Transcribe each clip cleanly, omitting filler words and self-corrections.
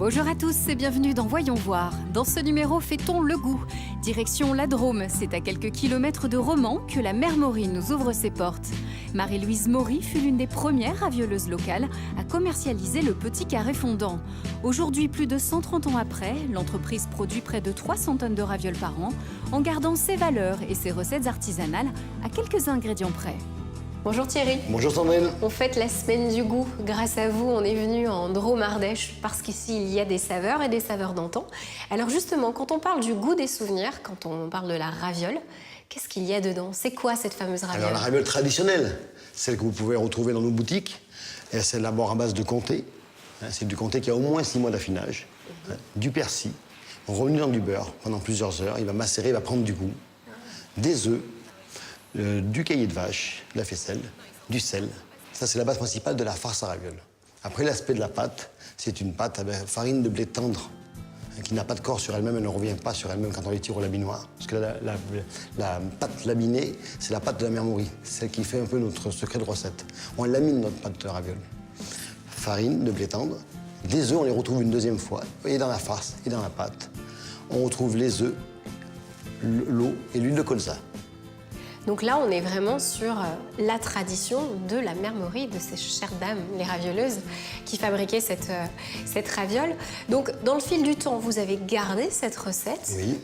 Bonjour à tous et bienvenue dans Voyons voir. Dans ce numéro, fêtons le goût. Direction la Drôme, c'est à quelques kilomètres de Romans que la mère Maury nous ouvre ses portes. Marie-Louise Maury fut l'une des premières ravioleuses locales à commercialiser le petit carré fondant. Aujourd'hui, plus de 130 ans après, l'entreprise produit près de 300 tonnes de ravioles par an, en gardant ses valeurs et ses recettes artisanales à quelques ingrédients près. Bonjour Thierry. Bonjour Sandrine. On fête la semaine du goût. Grâce à vous, on est venu en Drôme-Ardèche parce qu'ici, il y a des saveurs et des saveurs d'antan. Alors justement, quand on parle du goût des souvenirs, quand on parle de la raviole, qu'est-ce qu'il y a dedans? C'est quoi cette fameuse raviole? Alors la raviole traditionnelle, celle que vous pouvez retrouver dans nos boutiques, elle s'élabore à base de comté. C'est du comté qui a au moins 6 mois d'affinage, du persil, revenu dans du beurre pendant plusieurs heures. Il va macérer, il va prendre du goût, des œufs, du caillé de vache, de la faisselle, du sel. Ça, c'est la base principale de la farce à ravioles. Après, l'aspect de la pâte, c'est une pâte avec farine de blé tendre, qui n'a pas de corps sur elle-même, elle ne revient pas sur elle-même quand on les tire au labinoir. Parce que la pâte laminée, c'est la pâte de la mère Maury, celle qui fait un peu notre secret de recette. On lamine notre pâte de ravioles. Farine de blé tendre, des œufs, on les retrouve une deuxième fois, et dans la farce, et dans la pâte. On retrouve les œufs, l'eau et l'huile de colza. Donc là, on est vraiment sur la tradition de la mère Maury, de ces chères dames, les ravioleuses, qui fabriquaient cette raviole. Donc, dans le fil du temps, vous avez gardé cette recette. Oui.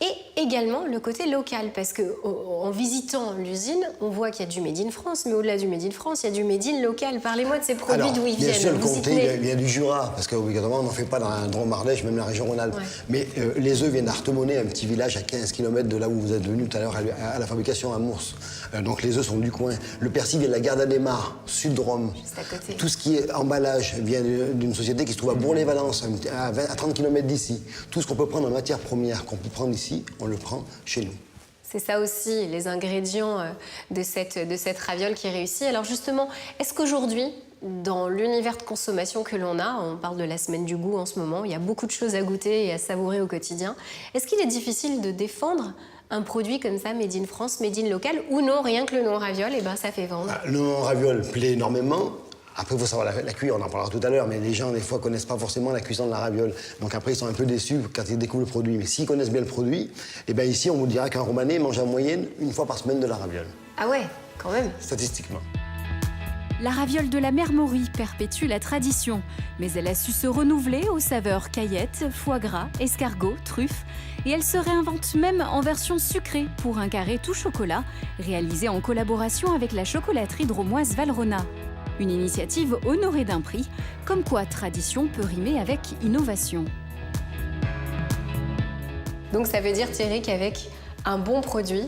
Et également le côté local, parce qu'en visitant l'usine, on voit qu'il y a du Made in France, mais au-delà du Made in France, il y a du Made in local. Parlez-moi de ces produits, d'où ils viennent. Bien sûr, le comté, il vient du Jura, parce qu'obligatoirement, on n'en fait pas dans la Drôme-Ardèche, même la région Rhône-Alpes. Ouais. Mais les œufs viennent d'Artemonnet, un petit village à 15 km de là où vous êtes venu tout à l'heure, à la fabrication à Mours. Donc les œufs sont du coin. Le persil vient de la Garde Adhémar, sud de Rome. Juste à côté. Tout ce qui est emballage vient d'une société qui se trouve à Bourg-les-Valences, à 30 km d'ici. Tout ce qu'on peut prendre en matière première, qu'on peut prendre ici, on le prend chez nous. C'est ça aussi, les ingrédients de cette raviole qui réussit. Alors justement, est-ce qu'aujourd'hui, dans l'univers de consommation que l'on a, on parle de la semaine du goût en ce moment, il y a beaucoup de choses à goûter et à savourer au quotidien, est-ce qu'il est difficile de défendre un produit comme ça, made in France, made in local, ou non, rien que le nom raviole, et ben ça fait vendre? Le nom raviole plaît énormément. Après, il faut savoir la cuire, on en parlera tout à l'heure, mais les gens, des fois, ne connaissent pas forcément la cuisson de la raviole. Donc après, ils sont un peu déçus quand ils découvrent le produit. Mais s'ils connaissent bien le produit, eh bien ici, on vous dira qu'un Romanais mange en moyenne 1 fois par semaine de la raviole. Ah ouais, quand même. Statistiquement. La raviole de la mère Maury perpétue la tradition, mais elle a su se renouveler aux saveurs caillettes, foie gras, escargot, truffes, et elle se réinvente même en version sucrée pour un carré tout chocolat, réalisé en collaboration avec la chocolaterie drômoise Valrhona. Une initiative honorée d'un prix, comme quoi tradition peut rimer avec innovation. Donc ça veut dire, Thierry, qu'avec un bon produit,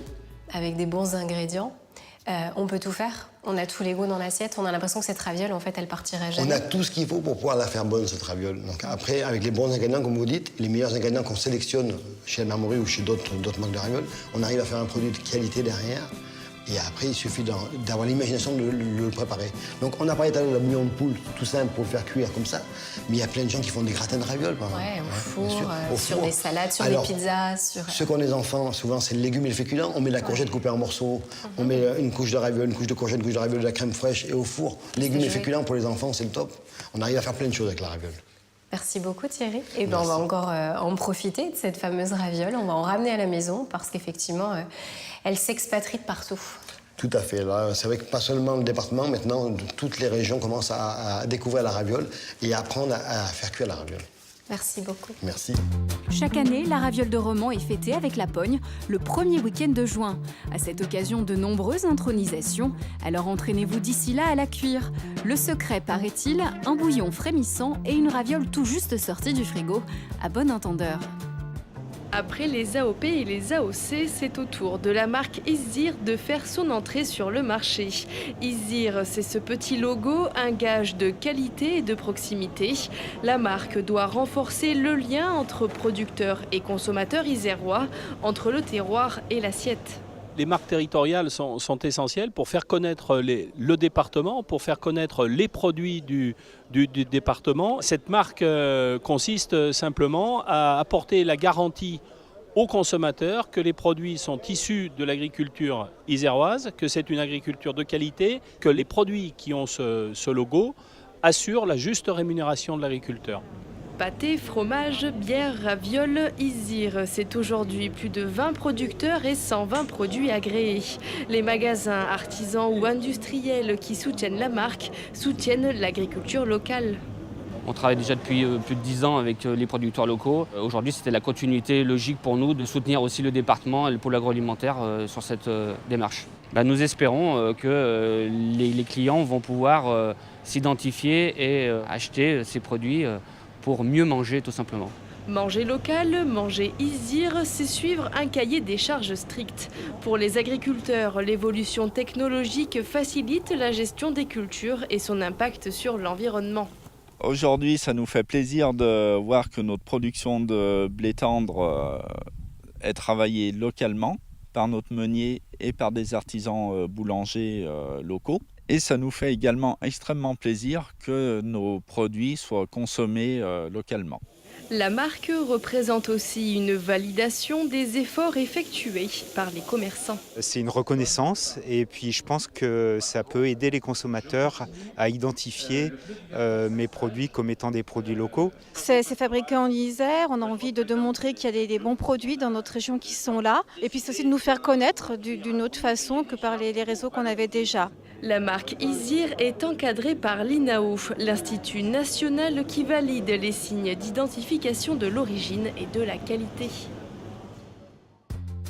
avec des bons ingrédients, on peut tout faire. On a tous les goûts dans l'assiette. On a l'impression que cette raviole, en fait, elle partira jamais. On a tout ce qu'il faut pour pouvoir la faire bonne, cette raviole. Donc après, avec les bons ingrédients, comme vous dites, les meilleurs ingrédients qu'on sélectionne chez la mère Maury ou chez d'autres marques de raviole, on arrive à faire un produit de qualité derrière. Et après, il suffit d'avoir l'imagination de le préparer. Donc, on a parlé tout à l'heure de la bouillon de poule, tout simple pour le faire cuire comme ça. Mais il y a plein de gens qui font des gratins de ravioles, par exemple. Ouais, au four, sur des salades, sur des pizzas. Ceux qui ont des enfants, souvent, c'est le légume et le féculent. On met de la courgette coupée en morceaux, on met une couche de ravioles, une couche de courgette, une couche de ravioles, de la crème fraîche et au four. Légumes et féculents pour les enfants, c'est le top. On arrive à faire plein de choses avec la raviole. Merci beaucoup Thierry. Et ben on va encore en profiter de cette fameuse raviole. On va en ramener à la maison parce qu'effectivement, elle s'expatrie de partout. Tout à fait. C'est vrai que pas seulement le département, maintenant, toutes les régions commencent à découvrir la raviole et à apprendre à faire cuire la raviole. Merci beaucoup. Merci. Chaque année, la raviole de Romans est fêtée avec la Pogne le premier week-end de juin. À cette occasion, de nombreuses intronisations. Alors entraînez-vous d'ici là à la cuire. Le secret, paraît-il, un bouillon frémissant et une raviole tout juste sortie du frigo, à bon entendeur. Après les AOP et les AOC, c'est au tour de la marque Isir de faire son entrée sur le marché. Isir, c'est ce petit logo, un gage de qualité et de proximité. La marque doit renforcer le lien entre producteurs et consommateurs isérois, entre le terroir et l'assiette. Les marques territoriales sont essentielles pour faire connaître le département, pour faire connaître les produits du département. Cette marque consiste simplement à apporter la garantie aux consommateurs que les produits sont issus de l'agriculture iséroise, que c'est une agriculture de qualité, que les produits qui ont ce logo assurent la juste rémunération de l'agriculteur. Pâté, fromage, bière, ravioles, Izir, c'est aujourd'hui plus de 20 producteurs et 120 produits agréés. Les magasins, artisans ou industriels qui soutiennent la marque soutiennent l'agriculture locale. On travaille déjà depuis plus de 10 ans avec les producteurs locaux. Aujourd'hui, c'était la continuité logique pour nous de soutenir aussi le département et le pôle agroalimentaire sur cette démarche. Nous espérons que les clients vont pouvoir s'identifier et acheter ces produits pour mieux manger tout simplement. Manger local, manger Izir, c'est suivre un cahier des charges strict. Pour les agriculteurs, l'évolution technologique facilite la gestion des cultures et son impact sur l'environnement. Aujourd'hui, ça nous fait plaisir de voir que notre production de blé tendre est travaillée localement par notre meunier et par des artisans boulangers locaux. Et ça nous fait également extrêmement plaisir que nos produits soient consommés localement. La marque représente aussi une validation des efforts effectués par les commerçants. C'est une reconnaissance et puis je pense que ça peut aider les consommateurs à identifier mes produits comme étant des produits locaux. C'est fabriqué en Isère, on a envie de montrer qu'il y a des bons produits dans notre région qui sont là. Et puis c'est aussi de nous faire connaître d'une autre façon que par les réseaux qu'on avait déjà. La marque Izir est encadrée par l'INAO, l'Institut national qui valide les signes d'identification de l'origine et de la qualité.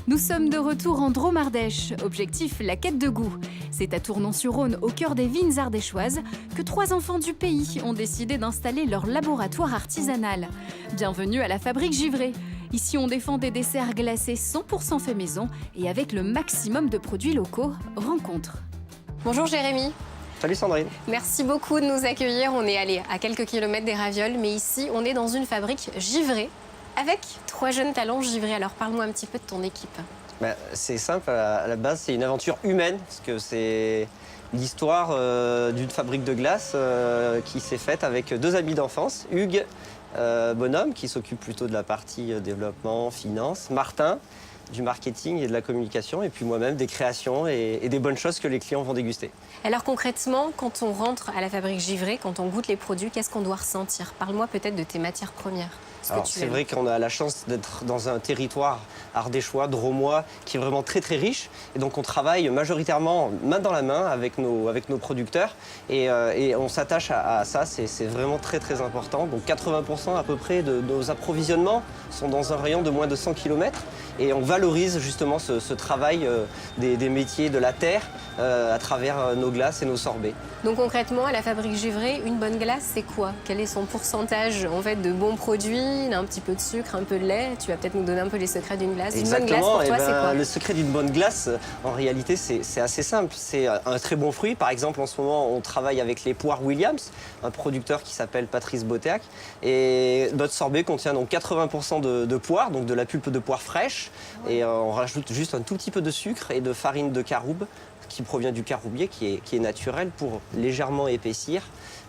Nous sommes de retour en Drôme-Ardèche. Objectif, la quête de goût. C'est à Tournon-sur-Rhône, au cœur des vignes ardéchoises, que 3 enfants du pays ont décidé d'installer leur laboratoire artisanal. Bienvenue à la fabrique Givray. Ici, on défend des desserts glacés 100% fait maison et avec le maximum de produits locaux. Rencontre. Bonjour Jérémy. Salut Sandrine. Merci beaucoup de nous accueillir. On est allé à quelques kilomètres des ravioles, mais ici, on est dans une fabrique Givray avec 3 jeunes talents Givray. Alors parle-moi un petit peu de ton équipe. C'est simple, à la base, c'est une aventure humaine, parce que c'est l'histoire d'une fabrique de glace qui s'est faite avec 2 amis d'enfance, Hugues, bonhomme, qui s'occupe plutôt de la partie développement, finance, Martin, du marketing et de la communication, et puis moi-même des créations et des bonnes choses que les clients vont déguster. Alors concrètement, quand on rentre à la fabrique Givray, quand on goûte les produits, qu'est-ce qu'on doit ressentir? Parle-moi peut-être de tes matières premières. Alors c'est vrai qu'on a la chance d'être dans un territoire ardéchois, drômois, qui est vraiment très très riche. Et donc on travaille majoritairement main dans la main avec nos producteurs. Et on s'attache à ça, c'est vraiment très très important. Donc 80% à peu près de nos approvisionnements sont dans un rayon de moins de 100 km. Et on valorise justement ce travail des métiers de la terre à travers nos glaces et nos sorbets. Donc concrètement, à la fabrique Givray, une bonne glace, c'est quoi? Quel est son pourcentage en fait de bons produits? Un petit peu de sucre, un peu de lait. Tu vas peut-être nous donner un peu les secrets d'une glace. Exactement. Une bonne glace, pour toi, c'est quoi? Le secret d'une bonne glace, en réalité, c'est assez simple. C'est un très bon fruit. Par exemple, en ce moment, on travaille avec les poires Williams, un producteur qui s'appelle Patrice Botéac. Et notre sorbet contient donc 80% de poire, donc de la pulpe de poire fraîche. Et on rajoute juste un tout petit peu de sucre et de farine de caroube, qui provient du caroubier, qui est naturel, pour légèrement épaissir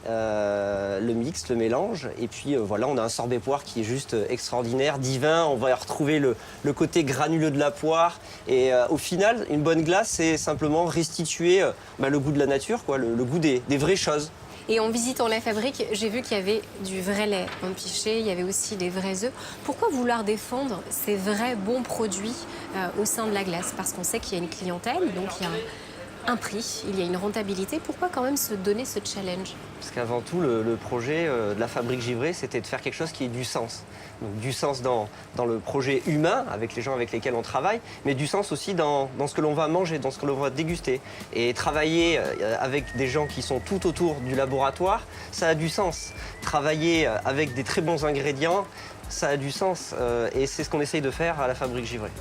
le mix, le mélange. Et puis voilà, on a un sorbet poire qui est juste extraordinaire, divin. On va retrouver le côté granuleux de la poire. Et au final, une bonne glace, c'est simplement restituer le goût de la nature, quoi, le goût des vraies choses. Et en visitant la fabrique, j'ai vu qu'il y avait du vrai lait empiché, il y avait aussi des vrais œufs. Pourquoi vouloir défendre ces vrais bons produits au sein de la glace? Parce qu'on sait qu'il y a une clientèle, donc il y a un prix, il y a une rentabilité. Pourquoi quand même se donner ce challenge? Parce qu'avant tout, le projet de la fabrique Givray, c'était de faire quelque chose qui ait du sens. Donc du sens dans le projet humain, avec les gens avec lesquels on travaille, mais du sens aussi dans ce que l'on va manger, dans ce que l'on va déguster. Et travailler avec des gens qui sont tout autour du laboratoire, ça a du sens. Travailler avec des très bons ingrédients, ça a du sens. Et c'est ce qu'on essaye de faire à la fabrique Givray.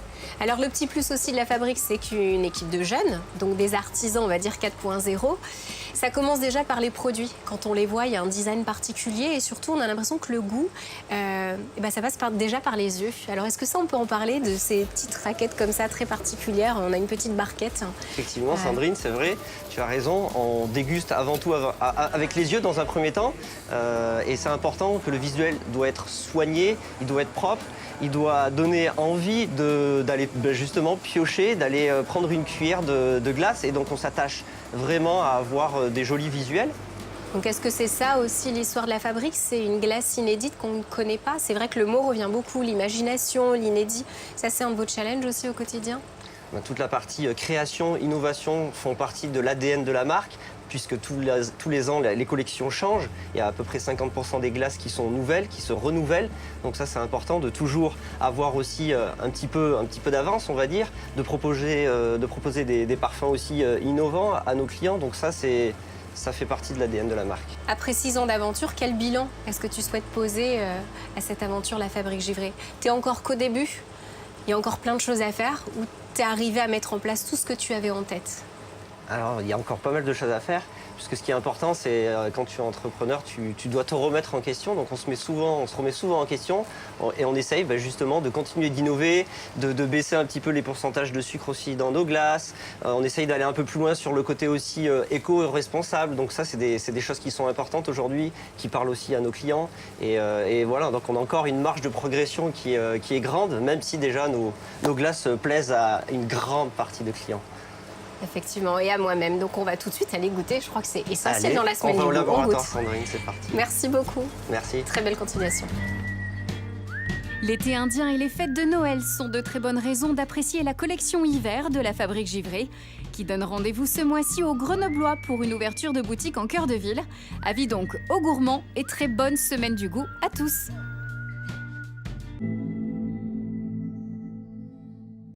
Alors le petit plus aussi de la fabrique, c'est qu'une équipe de jeunes, donc des artisans, on va dire 4.0. Ça commence déjà par les produits. Quand on les voit, il y a un design particulier et surtout, on a l'impression que le goût, ça passe déjà par les yeux. Alors est-ce que ça, on peut en parler de ces petites raquettes comme ça, très particulières? On a une petite barquette. Effectivement, Sandrine, c'est vrai, tu as raison. On déguste avant tout avec les yeux dans un premier temps. Et c'est important que le visuel doit être soigné, il doit être propre. Il doit donner envie d'aller justement piocher, d'aller prendre une cuillère de glace. Et donc on s'attache vraiment à avoir des jolis visuels. Donc est-ce que c'est ça aussi l'histoire de la fabrique? C'est une glace inédite qu'on ne connaît pas. C'est vrai que le mot revient beaucoup, l'imagination, l'inédit. Ça, c'est un de vos challenges aussi au quotidien? Toute la partie création, innovation font partie de l'ADN de la marque, puisque tous les ans, les collections changent. Il y a à peu près 50% des glaces qui sont nouvelles, qui se renouvellent. Donc ça, c'est important de toujours avoir aussi un petit peu d'avance, on va dire, de proposer des parfums aussi innovants à nos clients. Donc ça fait partie de l'ADN de la marque. Après 6 ans d'aventure, quel bilan est-ce que tu souhaites poser à cette aventure, la Fabrique Givrée? Tu es encore qu'au début? Il y a encore plein de choses à faire ou tu es arrivé à mettre en place tout ce que tu avais en tête? Alors, il y a encore pas mal de choses à faire, puisque ce qui est important, c'est quand tu es entrepreneur, tu dois te remettre en question. Donc, on se remet souvent en question et on essaye justement de continuer d'innover, de baisser un petit peu les pourcentages de sucre aussi dans nos glaces. On essaye d'aller un peu plus loin sur le côté aussi éco-responsable. Donc ça, c'est des choses qui sont importantes aujourd'hui, qui parlent aussi à nos clients. Et voilà, donc on a encore une marge de progression qui est grande, même si déjà nos glaces plaisent à une grande partie de clients. Effectivement, et à moi-même. Donc on va tout de suite aller goûter. Je crois que c'est essentiel. Allez, dans la semaine on va au du goût. laboratoire, Sandrine, c'est parti. Merci beaucoup. Merci. Très belle continuation. L'été indien et les fêtes de Noël sont de très bonnes raisons d'apprécier la collection hiver de la Fabrique Givrée, qui donne rendez-vous ce mois-ci aux Grenoblois pour une ouverture de boutique en cœur de ville. Avis donc aux gourmands et très bonne semaine du goût à tous.